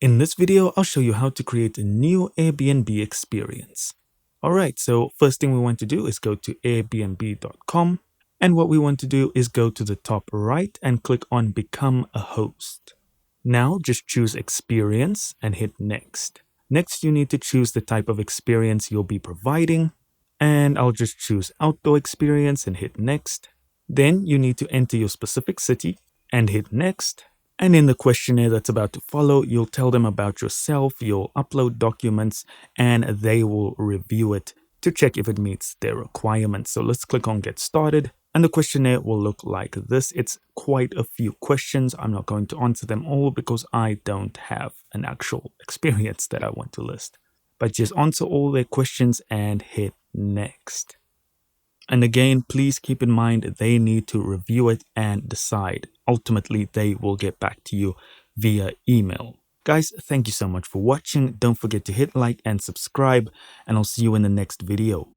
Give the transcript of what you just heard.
In this video, I'll show you how to create a new Airbnb experience. Alright, so first thing we want to do is go to airbnb.com, and what we want to do is go to the top right and click on Become a Host. Now just choose Experience and hit Next. Next, you need to choose the type of experience you'll be providing, and I'll just choose Outdoor Experience and hit Next. Then you need to enter your specific city and hit Next. And in the questionnaire that's about to follow, you'll tell them about yourself, you'll upload documents, and they will review it to check if it meets their requirements. So let's click on Get Started. And the questionnaire will look like this. It's quite a few questions. I'm not going to answer them all because I don't have an actual experience that I want to list. But just answer all their questions and hit Next. And again, please keep in mind they need to review it and decide. Ultimately, they will get back to you via email. Guys, thank you so much for watching. Don't forget to hit like and subscribe, and I'll see you in the next video.